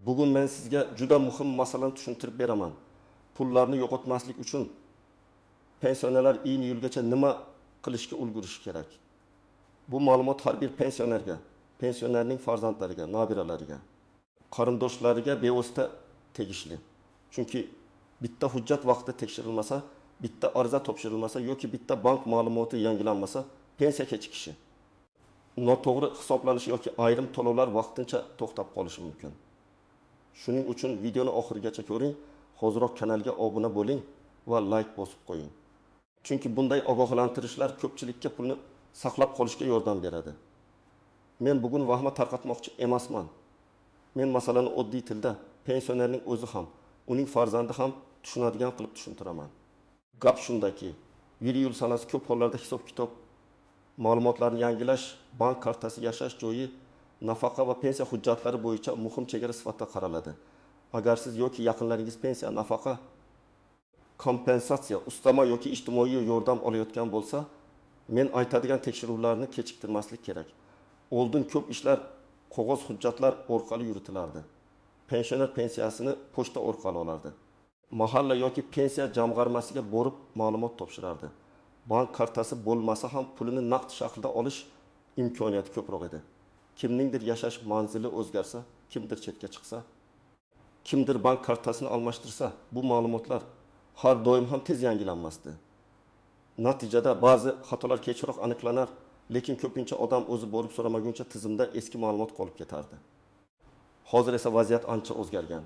Bugun men sizga juda muhim masalani tushuntirib beraman. Pullarni yo'qotmaslik uchun pensionerlar iyun-yilgacha nima qilishga ulgurishi kerak? Bu ma'lumot har bir pensionerga, pensionerning farzandlariga, nabiralariga, qarindoshlariga bevosita tegishli. Chunki bitta hujjat vaqtida tekshirilmasa, bitta ariza topshirilmasa yoki bitta bank ma'lumoti yangilanmasa, pensiya kechikishi, noto'g'ri hisoblanish yoki ayrim to'lovlar vaqtincha to'xtab qolishi mumkin. Shuning uchun videoni oxirigacha ko'ring, hozirroq kanalga obuna bo'ling va like bosib qo'ying. Chunki bunday ogohlantirishlar ko'pchilikka pulni saqlab qolishga yordam beradi. Men bugun vahma tarqatmoqchi emasman. Men masalani oddiy tilda pensionerning o'zi ham, uning farzandi ham tushunadigan qilib tushuntiraman. Gap shundaki, yil sanasi ko'p hollarda hisob-kitob, ma'lumotlarni yangilash, bank kartasi yashash joyi, nafaqa va pensiya hujjatlari bo'yicha muhim chegara sifatida qaraladi. Agar siz yoki yaqinlaringiz pensiya, nafaqa, kompensatsiya, ustama yoki ijtimoiy yordam olayotgan bo'lsa, men aytadigan tekshiruvlarni kechiktirmaslik kerak. Oldin ko'p ishlar qog'oz hujjatlar orqali yuritilardi. Pensioner pensiyasini pochta orqali olardi. Mahalla yoki pensiya jamg'armasiga borib ma'lumot topshirardi. Bank kartasi bo'lmasa ham pulini naqd shaklda olish imkoniyati ko'proq edi. Kimningdir yashash manzili o'zgarsa, kimdir chetga chiqsa, kimdir bank kartasini almashtirsa, bu ma'lumotlar har doim ham tez yangilanmasdi. Natijada ba'zi xatolar kechroq aniqlanar, lekin ko'pincha odam o'zi borib so'ramaguncha tizimda eski ma'lumot qolib ketardi. Hozir esa vaziyat ancha o'zgargan.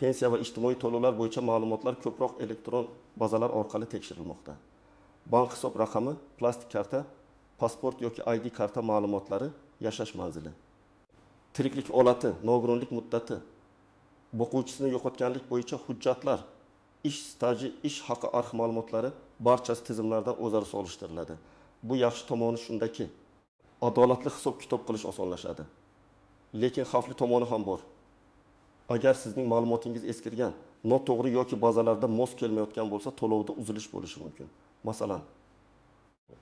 Pensiya va ijtimoiy to'lovlar bo'yicha ma'lumotlar ko'proq elektron bazalar orqali tekshirilmoqda. Bank hisob raqami, plastik karta, pasport yoki ID karta ma'lumotlari, yashash manzili, tiriklik holati, nogironlik muddati, boquvchisini yo'qotganlik bo'yicha hujjatlar, ish staji, ish haqi arx ma'lumotlari barchasi tizimlardan o'zaro solishtiriladi. Bu yaxshi tomoni shundaki, adolatli hisob-kitob qilish osonlashadi. Lekin xavfli tomoni ham bor. Agar sizning ma'lumotingiz eskirgan, noto'g'ri yoki bazalarda mos kelmayotgan bo'lsa, to'lovda uzilish bo'lishi mumkin. Masalan,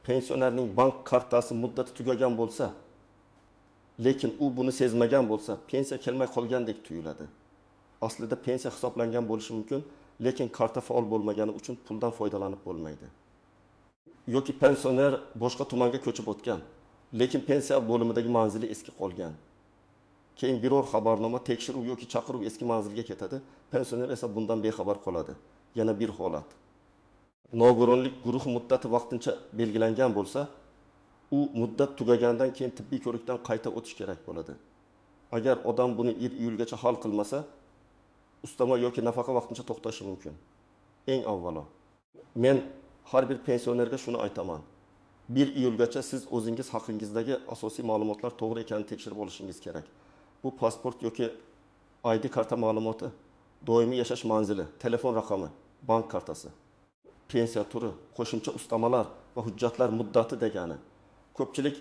pensionerning bank kartasi muddati tugagan bo'lsa, lekin u buni sezmagan bo'lsa, pensiya kelmay qolgandek tuyuladi. Aslida pensiya hisoblangan bo'lishi mumkin, lekin karta faol bo'lmagani uchun puldan foydalanib bo'lmaydi. Yoki pensioner boshqa tumanga ko'chib o'tgan, lekin pensiya bo'limidagi manzili eski qolgan. Keyin biror xabarnoma, tekshiruv yoki chaqiruv eski manzilga ketadi, pensioner esa bundan bexabar qoladi. Yana bir holat. Nogironlik guruh muddati vaqtincha belgilangan bo'lsa, u muddat tugagandan keyin tibbiy ko'rikdan qayta o'tish kerak bo'ladi. Agar odam buni iyulgacha hal qilmasa, ustama yoki nafaqa vaqtincha to'xtashi mumkin. Eng avvalo, men har bir pensionerga shuni aytaman. 1 iyulgacha siz o'zingiz haqingizdagi asosiy ma'lumotlar to'g'ri ekanini tekshirib olishingiz kerak. Bu pasport yoki ID karta ma'lumoti, doimiy yashash manzili, telefon raqami, bank kartasi, pensiya turi, qo'shimcha ustamalar va hujjatlar muddati degani. Ko'pchilik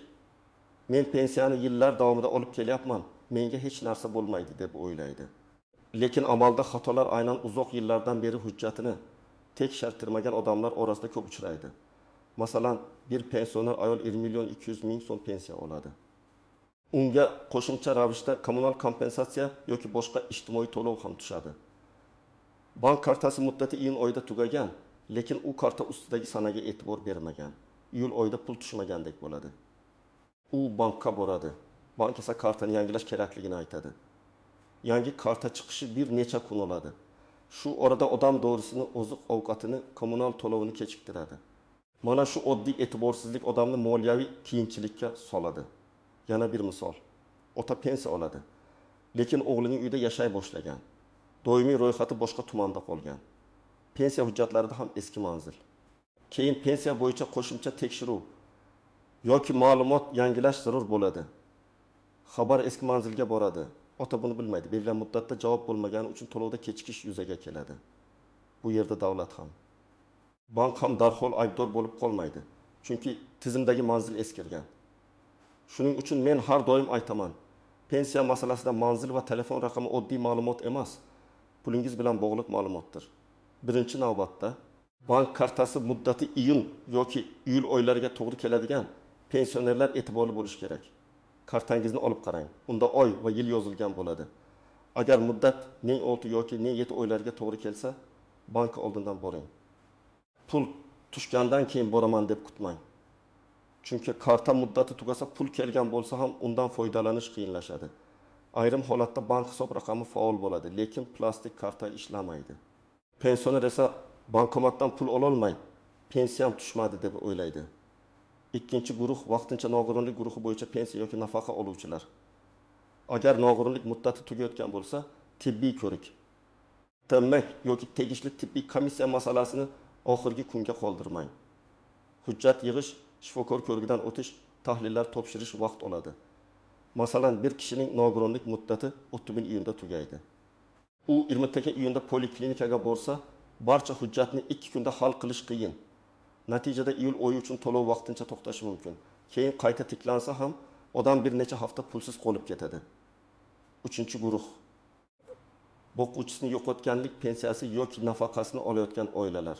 men pensiyani yillar davomida olib kelyapman, menga hech narsa bo'lmaydi deb o'ylaydi. Lekin amalda xatolar aynan uzoq yillardan beri hujjatini tekshirtirmagan odamlar orasida ko'p uchraydi. Masalan, bir pensioner ayol 20.200.000 so'm pensiya oladi. Unga qo'shimcha ravishda kommunal kompensatsiya yoki boshqa ijtimoiy to'lov ham tushadi. Bank kartasi muddati iyun oyida tugagan, lekin u karta ustidagi sanaga e'tibor bermagan. Iyul oyida pul tushmagandek bo'ladi. U bankka boradi. Bank esa kartani yangilash kerakligini aytadi. Yangi karta chiqishi bir necha kun oladi. Shu orada odam doğrusini, oziq-ovqatini, kommunal to'lovini kechiktiradi. Mana shu oddiy e'tiborsizlik odamni moliyaviy qiyinchilikka soladi. Yana bir misol. Ota pensiya oladi. Lekin o'g'lining uyida yashay boshlagan. Doimiy ro'yxati boshqa tumanda qolgan. Pensiya hujjatlarida ham eski manzil. Keyin pensiya bo'yicha qo'shimcha tekshiruv yoki ma'lumot yangilash zarur bo'ladi. Xabar eski manzilga boradi. Ota buni bilmaydi. Belgilangan muddatda javob bo'lmagani uchun to'lovda kechikish yuzaga keladi. Bu yerda davlat ham, bank ham darhol aybdor bo'lib qolmaydi. Chunki tizimdagi manzil eskirgan. Shuning uchun men har doim aytaman, pensiya masalasida manzil va telefon raqami oddiy ma'lumot emas, pulingiz bilan bog'liq ma'lumotdir. Birinchi navbatda bank kartasi muddati iyun yoki iyul oylariga to'g'ri keladigan pensionerlar e'tiborli bo'lish kerak. Kartangizni olib qarang. Unda oy va yil yozilgan bo'ladi. Agar muddat ning 6 yoki ning 7 oylarga to'g'ri kelsa, bank oldindan boring. Pul tushgandan keyin boraman deb kutmang. Chunki karta muddati tugasa, pul kelgan bo'lsa ham undan foydalanish qiyinlashadi. Ayrim holatda bank hisob raqami faol bo'ladi, lekin plastik karta ishlamaydi. Pensioner esa bankomatdan pul ola olmay, pensiyam tushmadi deb o'ylaydi. Ikkinchi guruh vaqtincha nogironlik guruhi bo'yicha pensiya yoki nafaqa oluvchilar. Agar nogironlik muddati tugayotgan bo'lsa, tibbiy ko'rik, demak yoki tegishli tibbiy komissiya masalasini oxirgi kunga qoldirmang. Hujjat yig'ish, shifokor ko'rigidan o'tish, tahlillar topshirish vaqt oladi. Masalan, bir kishining nogironlik muddati 30-iyunda tugaydi. U 20-iyunda poliklinikaga borsa, barcha hujjatni 2 kunda hal qilish qiyin. Natijada iyul oyi uchun to'lov vaqtincha to'xtashi mumkin. Keyin qayta tiklansa ham odam bir necha hafta pulsiz qolib ketadi. 3-guruh. Boquvchisini yo'qotganlik pensiyasi yoki nafaqasini olayotgan oilalar.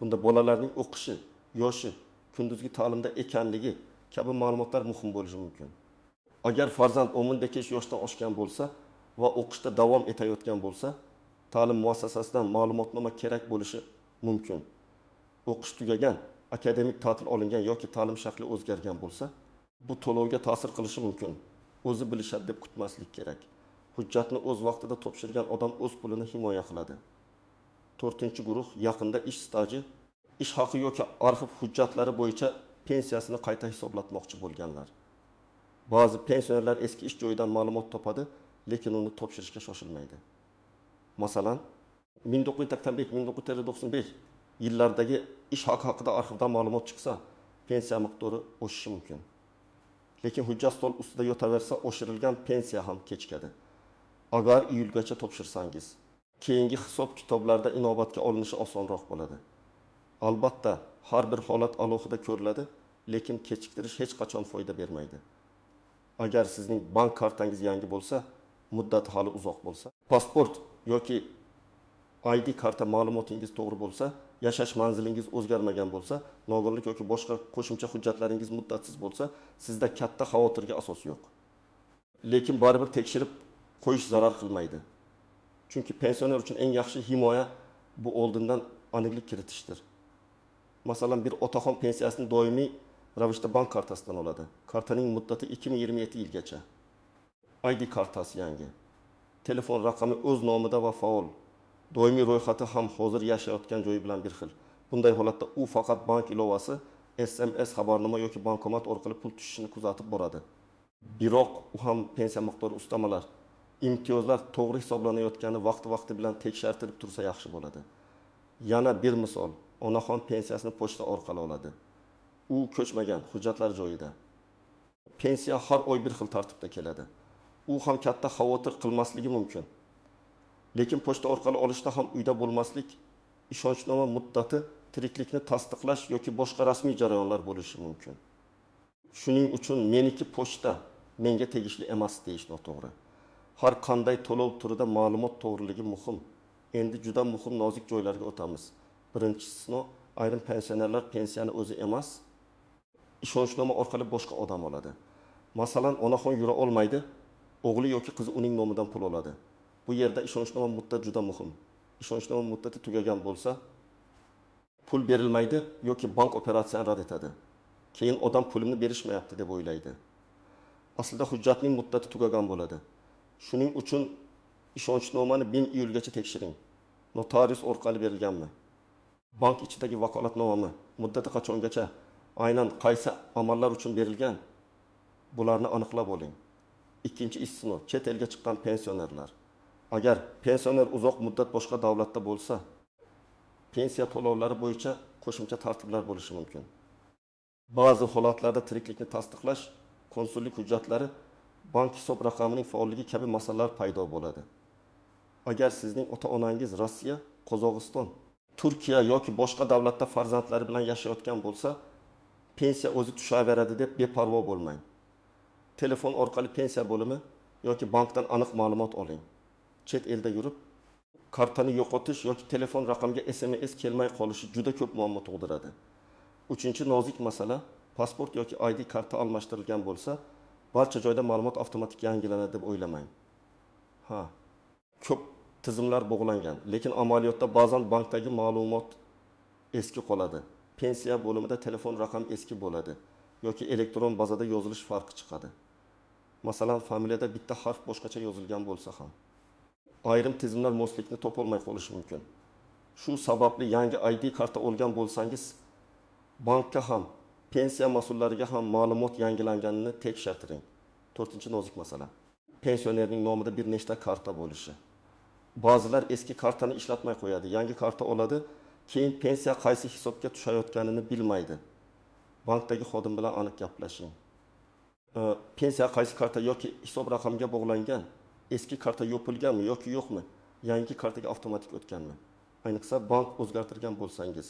Bunda bolalarning o'qishi, yoshi, kunduzgi ta'limda ekanligi kabi ma'lumotlar muhim bo'lishi mumkin. Agar farzand 18 yoshdan oshgan bo'lsa va o'qishda davom etayotgan bo'lsa, ta'lim muassasasidan ma'lumotnoma kerak bo'lishi mumkin. O'qish tugagan, akademik ta'til olingan yoki ta'lim shakli o'zgargan bo'lsa, bu to'lovga ta'sir qilishi mumkin. O'zi bilishadi deb kutmaslik kerak. Hujjatni o'z vaqtida topshirgan odam o'z pulini himoya qiladi. 4-guruh yaqinda ish staji, ish haqi yoki arxiv hujjatlari bo'yicha pensiyasini qayta hisoblatmoqchi bo'lganlar. Ba'zi pensionerlar eski ish joyidan ma'lumot topadi, lekin uni topshirishga shoshilmaydi. Masalan, 1985-1995 yillardagi ish haqi haqida arxivdan ma'lumot chiqsa, pensiya miqdori o'sishi mumkin. Lekin hujjat stol ustida yotaversa, oshirilgan pensiya ham kechikadi. Agar iyulgacha topshirsangiz, keyingi hisob kitoblarda inobatga olinishi osonroq bo'ladi. Albatta, har bir holat alohida ko'riladi, lekin kechiktirish hech qachon foyda bermaydi. Agar sizning bank kartangiz yangi bo'lsa, muddati hali uzoq bo'lsa, pasport yoki ID karta ma'lumotingiz to'g'ri bo'lsa, yashash manzilingiz o'zgarmagan bo'lsa, nogironlik yoki boshqa qo'shimcha hujjatlaringiz muddatsiz bo'lsa, sizda katta xavotirga asos yo'q. Lekin baribir tekshirib qo'yish zarar qilmaydi. Chunki pensioner uchun eng yaxshi himoya bu oldindan aniqlik kiritishdir. Masalan, bir otaxon pensiyasini doimiy ravishda bank kartasidan oladi. Kartaning muddati 2027 yilgacha. ID kartasi yangi. Telefon raqami o'z nomida va faol. Doimiy ro'yxati ham hozir yashayotgan joyi bilan bir xil. Bunday holatda u faqat bank ilovasi, SMS xabarnoma yoki bankomat orqali pul tushishini kuzatib boradi. Biroq u ham pensiya miqdori ustamalar, imtiyozlar to'g'ri hisoblanayotgani vaqti bilan tekshirtirib tursa yaxshi bo'ladi. Yana bir misol, onaxon pensiyasini pochta orqali oladi. U ko'chmagan, hujjatlar joyida. Pensiya har oy bir xil tartibda keladi. U ham katta xavotir qilmasligi mumkin. Lekin pochta orqali olishda ham uyda bo'lmaslik, ishonchnoma muddati, tiriklikni tasdiqlash yoki boshqa rasmiy jarayonlar bo'lishi mumkin. Shuning uchun meniki pochta, menga tegishli emas deyish noto'g'ri. Har qanday to'lov turida ma'lumot to'g'riligi muhim. Endi juda muhim nozik joylarga o'tamiz. Birinchisi, ayrim pensionerlar pensiyani o'zi emas, ishonchnoma orqali boshqa odam oladi. Masalan, onaxon yura olmaydi, o'g'li yoki qizi uning nomidan pul oladi. Bu yerda ishonchnoma muddati juda muhim. Ishonchnoma muddati tugagan bo'lsa, pul berilmaydi yoki bank operatsiyani rad etadi. Keyin odam pulimni berishmayapti deb o'ylaydi. Aslida hujjatning muddati tugagan bo'ladi. Shuning uchun ishonchnomani 1000 iyulgacha tekshiring. Notarius orqali berilganmi? Bank ichidagi vakolatnomami, muddati qachongacha, aynan qaysi amallar uchun berilgan? Bularni aniqlab oling. Ikkinchi istisno, chet elga chiqqan pensionerlar. Agar pensioner uzoq muddat boshqa davlatda bo'lsa, pensiya to'lovlari bo'yicha qo'shimcha tartiblar bo'lishi mumkin. Ba'zi holatlarda tiriklikni tasdiqlash, konsullik hujjatlari, bank hisob raqamining faolligi kabi masalalar paydo bo'ladi. Agar sizning ota-onangiz Rossiya, Qozog'iston, Turkiya yoki boshqa davlatda farzandlari bilan yashayotgan bo'lsa, pensiya o'zi tushaveradi deb beparvo bo'lmang. Telefon orqali pensiya bo'limi yoki bankdan aniq ma'lumot oling. Chet elda yurib, kartani yo'qotish yoki telefon raqamiga SMS kelmay qolishi juda ko'p muammo tug'diradi. Uchinchi nozik masala, pasport yoki ID karta almashtirilgan bo'lsa, barcha joyda ma'lumot avtomatik yangilanadi deb o'ylamang. ko'p tizimlar bog'langan, lekin amaliyotda ba'zan bankdagi ma'lumot eski qoladi. Pensiya bo'limida telefon raqami eski bo'ladi yoki elektron bazada yozilish farqi chiqadi. Masalan, familiyada bitta harf boshqacha yozilgan bo'lsa ham, ayrim tizimlar moslikni topolmay qolishi mumkin. Shu sababli yangi ID karta olgan bo'lsangiz, bankka ham, pensiya mas'ullariga ham ma'lumot yangilanganini tekshirtiring. 4-nozik masala. Pensionerning nomida bir nechta karta bo'lishi. Ba'zilar eski kartani ishlatmay qo'yadi, yangi karta oladi, keyin pensiya qaysi hisobga tushayotganini bilmaydi. Bankdagi xodim bilan aniq gaplashing. Pensiya qaysi karta yoki hisob raqamiga bog'langan, eski karta yopilganmi yoki yo'qmi, yangi kartaga avtomatik o'tganmi? Ayniqsa bank o'zgartirgan bo'lsangiz.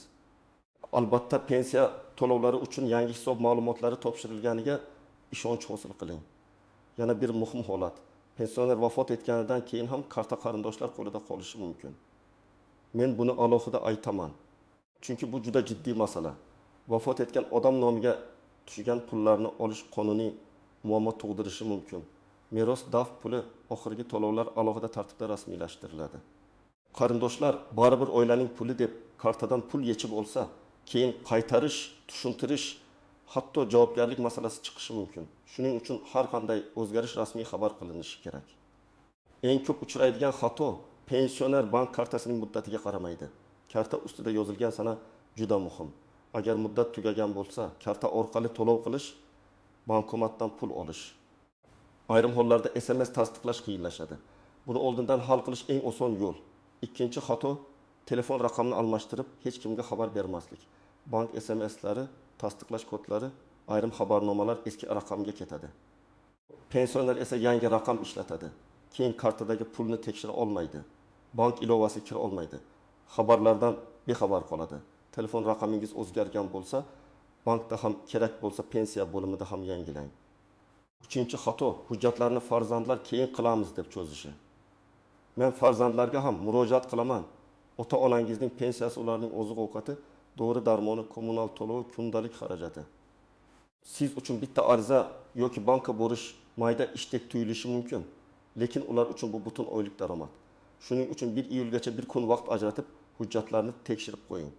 Albatta pensiya to'lovlari uchun yangi hisob ma'lumotlari topshirilganiga ishonch hosil qiling. Yana bir muhim holat. Pensioner vafot etganidan keyin ham karta qarindoshlar qo'lida qolishi mumkin. Men buni alohida aytaman. Chunki bu juda jiddiy masala. Vafot etgan odam nomiga tushgan pullarni olish qonuniy muammo tug'dirishi mumkin. Meros daf puli oxirgi to'lovlar alohida tartibda rasmiylashtiriladi. Qarindoshlar baribir oilaning puli deb kartadan pul yechib olsa, keyin qaytarish, tushuntirish, hatto javobgarlik masalasi chiqishi mumkin. Shuning uchun har qanday o'zgarish rasmiy xabar qilinishi kerak. Eng ko'p uchraydigan xato pensioner bank kartasining muddatiga qaramaydi. Karta ustida yozilgan sana juda muhim. Agar muddat tugagan bo'lsa, karta orqali to'lov qilish, bankomatdan pul olish. Ayrim hollarda SMS tasdiqlash qiyinlashadi. Buni oldindan hal qilish eng oson yo'l. Ikkinchi xato telefon raqamini almashtirib hech kimga xabar bermaslik. Bank SMSlari, tasdiqlash kodlari, ayrim xabarnomalar eski raqamga ketadi. Pensioner esa yangi raqam ishlatadi. Keyin kartadagi pulni tekshira olmaydi. Bank ilovasiga kira olmaydi. Xabarlardan bexabar qoladi. Telefon raqamingiz o'zgargan bo'lsa, bankda ham kerak bo'lsa pensiya bo'limida ham yangilang. Uchinchi xato hujjatlarni farzandlar keyin qilamiz deb cho'zishi. Men farzandlarga ham murojaat qilaman. Ota-onangizning pensiyasi ularning oziq-ovqati, dori darmoni, kommunal to'lov, kundalik xarajati. Siz uchun bitta ariza yoki bankka borish mayda ishdek tuyulishi mumkin, lekin ular uchun bu butun oylik daromad. Shuning uchun 1 iyulgacha bir kun vaqt ajratib, hujjatlarni tekshirib qo'ying.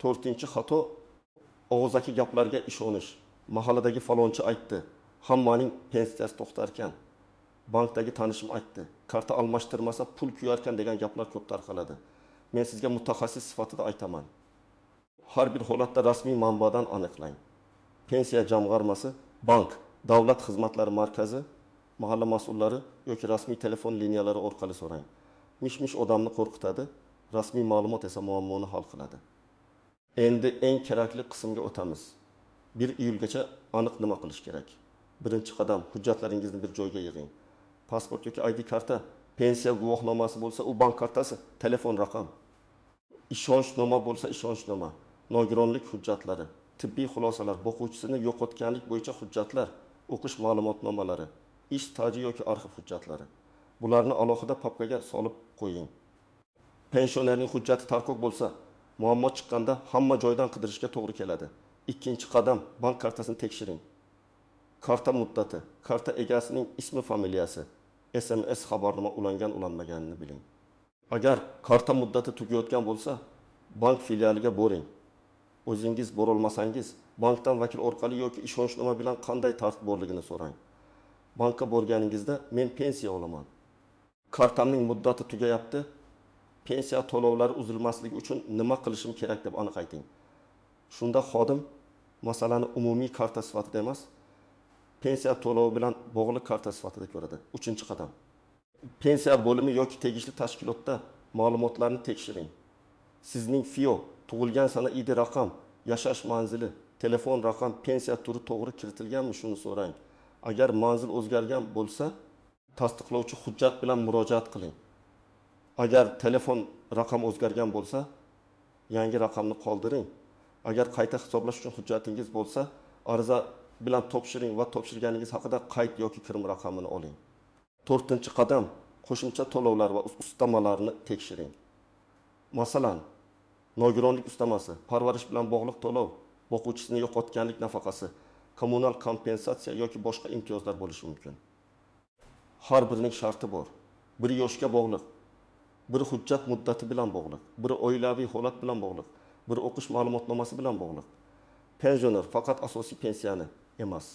4-xato og'zaki gaplarga ishonish. Mahalladagi falonchi aytdi, hammaning pensiyasi to'xtar ekan. Bankdagi tanishim aytdi, karta almashtirmasa pul kuyarkan degan gaplar ko'p tarqaladi. Men sizga mutaxassis sifatida aytaman. Har bir holatda rasmiy manbadan aniqlang. Pensiya jamg'armasi, bank, davlat xizmatlari markazi, mahalla mas'ullari yoki rasmiy telefon liniyalari orqali so'rang. Mish-mish odamni qo'rqitadi, rasmiy ma'lumot esa muammoni hal qiladi. Endi eng kerakli qismga o'tamiz. 1 iyulgacha aniq nima qilish kerak? Birinchi qadam, hujjatlaringizni bir joyga yig'ing. Pasport yoki ID karta, pensiya guvohnomasi bo'lsa, u bank kartasi, telefon raqam. Ishonchnoma bo'lsa, ishonchnoma, nogironlik hujjatlari, tibbiy xulosalar, o'quvchisini yo'qotganlik bo'yicha hujjatlar, o'qish ma'lumotnomalari, ish staji yoki arxiv hujjatlari. Bularni alohida papkaga solib qo'ying. Pensionerning hujjati tarqoq bo'lsa, muammo chiqqanda hamma joydan qidirishga to'g'ri keladi. Ikkinchi qadam, bank kartasini tekshiring. Karta muddati, karta egasining ismi, familiyasi, SMS xabarnoma ulangan-ulanmaganini biling. Agar karta muddati tugayotgan bo'lsa, bank filialiga boring. O'zingiz borolmasangiz, bankdan vakil orqali yoki ishonchnoma bilan qanday tartib borligini so'rang. Bankka borganingizda, men pensiya olaman. Kartamning muddati tugayapti. Pensiya to'lovlari uzilmasligi uchun nima qilishim kerak deb aniq ayting. Shunda xodim masalani umumiy karta sifatida emas, pensiya to'lovi bilan bog'liq karta sifatida ko'radi. 3-qadam. Pensiya bo'limi yoki tegishli tashkilotda ma'lumotlarni tekshiring. Sizning FIO, tug'ilgan sana ID raqam, yashash manzili, telefon raqam, pensiya turi to'g'ri kiritilganmi, shuni so'rang. Agar manzil o'zgargan bo'lsa, tasdiqlovchi hujjat bilan murojaat qiling. Agar telefon raqam o'zgargan bo'lsa, yangi raqamni qoldiring. Agar qayta hisoblash uchun hujjatingiz bo'lsa, ariza bilan topshiring va topshirganingiz haqida qayd yoki kirim raqamini oling. 4-qadam, qo'shimcha to'lovlar va ustamalarni tekshiring. Masalan, nogironlik ustamasi, parvarish bilan bog'liq to'lov, o'quvchisini yo'qotganlik nafaqasi, kommunal kompensatsiya yoki boshqa imtiyozlar bo'lishi mumkin. Har birining sharti bor. Biri yoshga bog'liq, biri hujjat muddati bilan bog'liq, biri oilaviy holat bilan bog'liq, biri o'qish ma'lumotnomasi bilan bog'liq. Pensioner faqat asosiy pensiyani emas,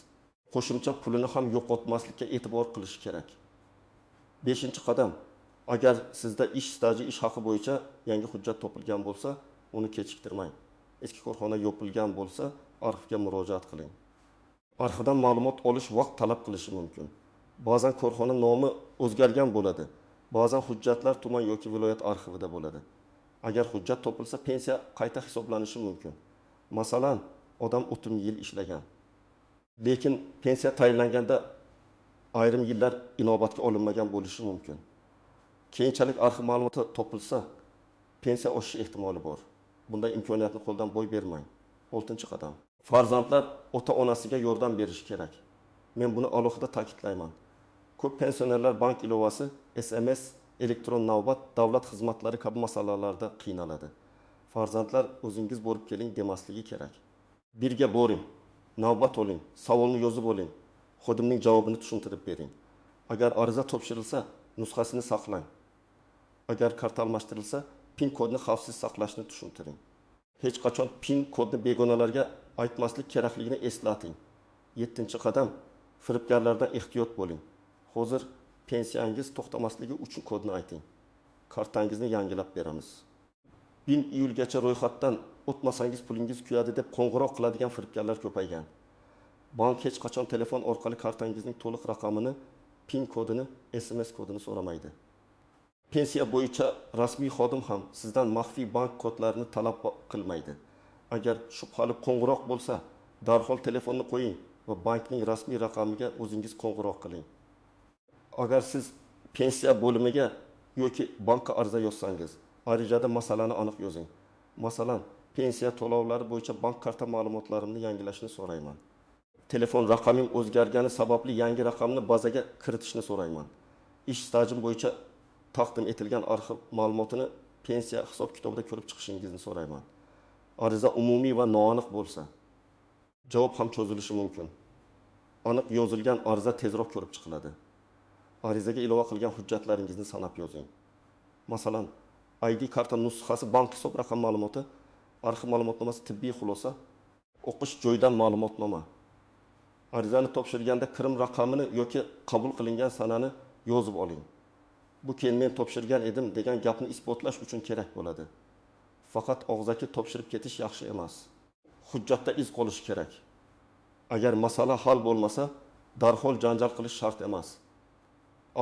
qo'shimcha pulini ham yo'qotmaslikka e'tibor qilish kerak. 5-qadam, agar sizda ish staji, ish haqi bo'yicha yangi hujjat topilgan bo'lsa, uni kechiktirmang. Eski korxona yopilgan bo'lsa, arxivga murojaat qiling. Arxivdan ma'lumot olish vaqt talab qilishi mumkin. Ba'zan korxona nomi o'zgargan bo'ladi. Ba'zan hujjatlar tuman yoki viloyat arxivida bo'ladi. Agar hujjat topilsa, pensiya qayta hisoblanishi mumkin. Masalan, odam 30 yil ishlagan. Lekin pensiya tayinlanganda ayrim yillar inobatga olinmagan bo'lishi mumkin. Keyinchalik arxiv ma'lumoti topilsa, pensiya oshishi ehtimoli bor. Bunday imkoniyatni qo'ldan boy bermang. 6-qadam. Farzandlar ota-onasiga yordam berishi kerak. Men buni alohida ta'kidlayman. Ko'p pensionerlar bank ilovasi, SMS, elektron navbat, davlat xizmatlari kabi masalalarda qiynaladi. Farzandlar o'zingiz borib keling demasligi kerak. Birga boring, navbat oling, savolni yozib oling, xodimning javobini tushuntirib bering. Agar ariza topshirilsa, nusxasini saqlang. Agar kart almashtirilsa, PIN kodni xavfsiz saqlashni tushuntiring. Hech qachon PIN kodni begonalarga aytmaslik kerakligini eslating. 7-qadam, firibgarlardan ehtiyot bo'ling. Hozir pensiyangiz to'xtamasligi uchun kodni ayting. Kartangizni yangilab beramiz. 1000 iyulgacha ro'yxatdan o'tmasangiz pulingiz kuyadi deb qo'ng'iroq qiladigan firibgarlar ko'paygan. Bank hech qachon telefon orqali kartangizning to'liq raqamini, PIN kodini, SMS kodini so'ramaydi. Pensiya bo'yicha rasmiy xodim ham sizdan maxfiy bank kodlarini talab qilmaydi. Agar shubhali qo'ng'iroq bo'lsa, darhol telefonni qo'ying va bankning rasmiy raqamiga o'zingiz qo'ng'iroq qiling. Agar siz pensiya bo'limiga yoki bankka ariza yozsangiz, arizada masalani aniq yozing. Masalan, pensiya to'lovlari bo'yicha bank karta ma'lumotlarimni yangilashni so'rayman. Telefon raqamim o'zgargani sababli yangi raqamni bazaga kiritishni so'rayman. Ish stajim bo'yicha taqdim etilgan arxiv ma'lumotini pensiya hisob kitobida ko'rib chiqishingizni so'rayman. Ariza umumiy va noaniq bo'lsa, javob ham cho'zilishi mumkin. Aniq yozilgan ariza tezroq ko'rib chiqiladi. Arizaga ilova qilgan hujjatlaringizni sanab yozing. Masalan, ID karta nusxasi, bank hisob raqam ma'lumoti, arxiv ma'lumotnomasi, tibbiy xulosa, o'qish joyidan ma'lumotnoma. Arizani topshirganda kirim raqamini yoki qabul qilingan sanani yozib oling. Bu keyin men topshirgan edim degan gapni isbotlash uchun kerak bo'ladi. Faqat og'zaki topshirib ketish yaxshi emas. Hujjatda iz qolishi kerak. Agar masala hal bo'lmasa, darhol janjal qilish shart emas.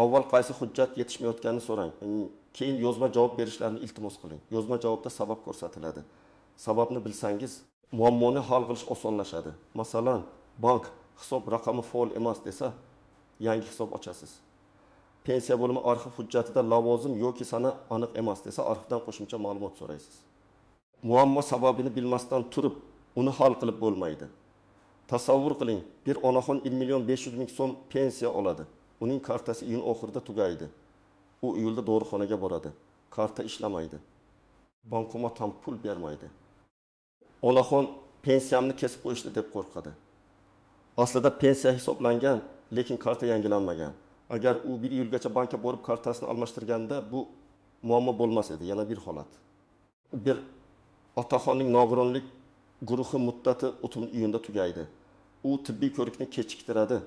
Avval qaysi hujjat yetishmayotganini so'rang. Keyin yozma javob berishlarini iltimos qiling. Yozma javobda sabab ko'rsatiladi. Sababni bilsangiz, muammoni hal qilish osonlashadi. Masalan, bank hisob raqami faol emas desa, yangi hisob ochasiz. Pensiya bo'limi arxiv hujjatida lavozim yoki sana aniq emas desa, arxivdan qo'shimcha ma'lumot so'raysiz. Muammo sababini bilmasdan turib, uni hal qilib bo'lmaydi. Tasavvur qiling, bir onaxon 1.500.000 so'm pensiya oladi. Uning kartasi iyun oxirida tugaydi. U iyulda dorixonaga boradi. Karta ishlamaydi. Bankomat ham pul bermaydi. Onaxon pensiyamni kesib qo'yishdi deb qo'rqadi. Aslida pensiya hisoblangan, lekin karta yangilanmagan. Agar u 1 iyulgacha bankka borib kartasini almashtirganda bu muammo bo'lmas edi. Yana bir holat. Bir otaxonning nogironlik guruhi muddati 30 iyunda tugaydi. U tibbiy ko'rikni kechiktiradi.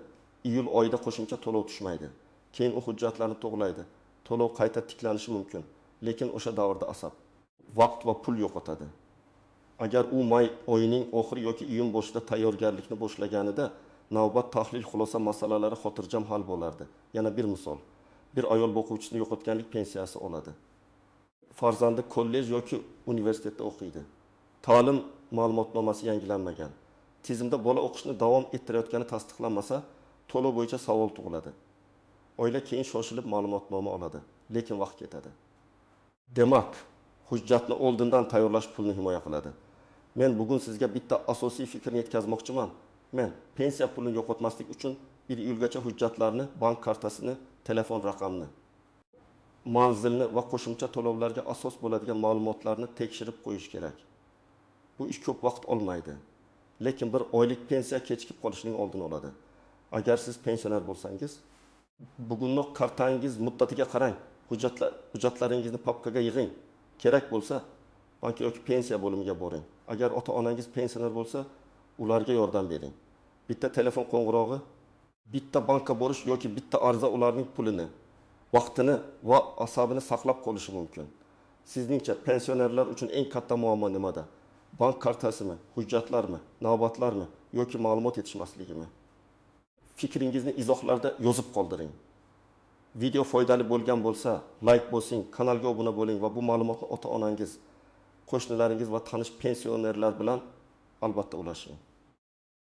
Iyul oyida qo'shimcha to'lov tushmaydi. Keyin u hujjatlarni to'g'laydi. To'lov qayta tiklanishi mumkin, lekin o'sha davrda asab vaqt va pul yo'qotadi. Agar u may oyining oxiri yoki iyun boshida tayyorgarlikni boshlaganida navbat tahlil xulosa masalalari xotirjam hal bo'lardi. Yana bir misol. Bir ayol o'quvchisini yo'qotganlik pensiyasi oladi. Farzandi kollej yoki universitetda o'qiydi. Ta'lim ma'lumotnomasi yangilanmagan. Tizimda bola o'qishni davom ettirayotgani tasdiqlanmasa, to'lov bo'yicha savol tug'iladi. Oila keyin shoshilib ma'lumotnoma oladi, lekin vaqt ketadi. Demak, hujjatni oldindan tayyorlash pulni himoya qiladi. Men bugun sizga bitta asosiy fikrni yetkazmoqchiman. Men pensiya pulini yo'qotmaslik uchun 1 iyulgacha hujjatlarni, bank kartasini, telefon raqamini, manzilni va qo'shimcha to'lovlarga asos bo'ladigan ma'lumotlarni tekshirib qo'yish kerak. Bu ish ko'p vaqt olmaydi, lekin bir oylik pensiya kechikib qolishining oldini oladi. Agar siz pensioner bo'lsangiz, Bugungi kartangiz muddatiga qarang. Hujjatlaringizni papkaga yig'ing. Kerak bo'lsa, bank yoki pensiya bo'limiga boring. Agar ota-onangiz pensioner bo'lsa, ularga yordam bering. Bitta telefon qo'ng'irog'i, bitta bankka borish yoki bitta arza ularning pulini, vaqtini va asabini saqlab qolishi mumkin. Sizningcha pensionerlar uchun eng katta muammo nimada? Bank kartasimi, hujjatlarmi, navbatlarmi yoki ma'lumot yetishmasligimi? Fikringizni izohlarda yozib qoldiring. Video foydali bo'lgan bo'lsa, like bosing, kanalga obuna bo'ling va bu ma'lumotni ota-onangiz, qo'shnilaringiz va tanish pensionerlar bilan albatta ulashing.